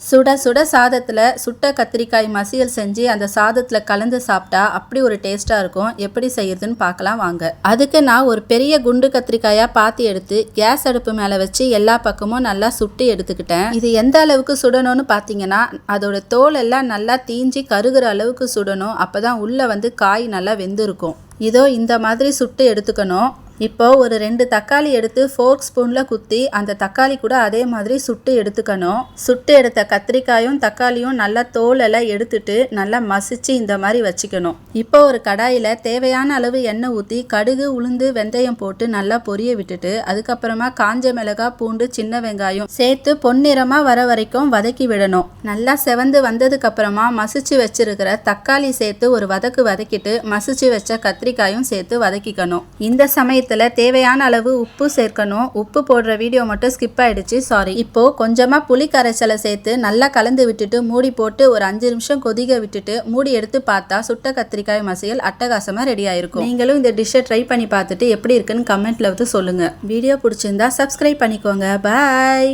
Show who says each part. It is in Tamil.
Speaker 1: சுட சுட சாதத்தில் சுட்ட கத்திரிக்காய் மசியல் செஞ்சு அந்த சாதத்தில் கலந்து சாப்பிட்டா அப்படி ஒரு டேஸ்ட்டாக இருக்கும். எப்படி செய்யறதுன்னு பார்க்கலாம் வாங்க. அதுக்கு நான் ஒரு பெரிய குண்டு கத்திரிக்காயாக பார்த்து எடுத்து கேஸ் அடுப்பு மேலே வச்சு எல்லா பக்கமும் நல்லா சுட்டு எடுத்துக்கிட்டேன். இது எந்த அளவுக்கு சுடணும்னு பார்த்தீங்கன்னா, அதோட தோல் எல்லாம் நல்லா தீஞ்சி கருகிற அளவுக்கு சுடணும். அப்போ தான் உள்ளே காய் நல்லா வெந்திருக்கும். இதோ இந்த மாதிரி சுட்டு எடுத்துக்கணும். இப்போ ஒரு 2 தக்காளி எடுத்து ஃபோர்க் ஸ்பூனில் குத்தி அந்த தக்காளி கூட அதே மாதிரி சுட்டு எடுத்துக்கணும். சுட்டு எடுத்த கத்திரிக்காயும் தக்காளியும் நல்லா தோலெல்லாம் எடுத்துட்டு நல்லா மசிச்சு இந்த மாதிரி வச்சுக்கணும். இப்போ ஒரு கடாயில் தேவையான அளவு எண்ணெய் ஊற்றி கடுகு உளுந்து வெந்தயம் போட்டு நல்லா பொரிய விட்டுட்டு அதுக்கப்புறமா காஞ்ச மிளகாய் பூண்டு சின்ன வெங்காயம் சேர்த்து பொன்னிறமாக வர வரைக்கும் வதக்கி விடணும். நல்லா செவந்து வந்ததுக்கு அப்புறமா மசிச்சு வச்சிருக்கிற தக்காளி சேர்த்து ஒரு வதக்கிட்டு மசிச்சு வச்ச கத்திரிக்காயும் சேர்த்து வதக்கிக்கணும். இந்த சமயத்தில் தேவையான அளவு உப்பு சேர்க்கணும். உப்பு போடுற வீடியோ மட்டும் ஸ்கிப் ஆயிடுச்சு, சாரி. இப்போ கொஞ்சமா புளி கரைசலை சேர்த்து நல்லா கலந்து விட்டுட்டு மூடி போட்டு ஒரு 5 நிமிஷம் கொதிக்க விட்டுட்டு மூடி எடுத்து பார்த்தா சுட்ட கத்திரிக்காய் மசியல் அட்டகாசமா ரெடி ஆயிருக்கும். நீங்களும் இந்த டிஷ்ஷை ட்ரை பண்ணி பார்த்துட்டு எப்படி இருக்குன்னு கமெண்ட்ல சொல்லுங்க. வீடியோ பிடிச்சிருந்தா சப்ஸ்கிரைப் பண்ணிக்கோங்க. பாய்.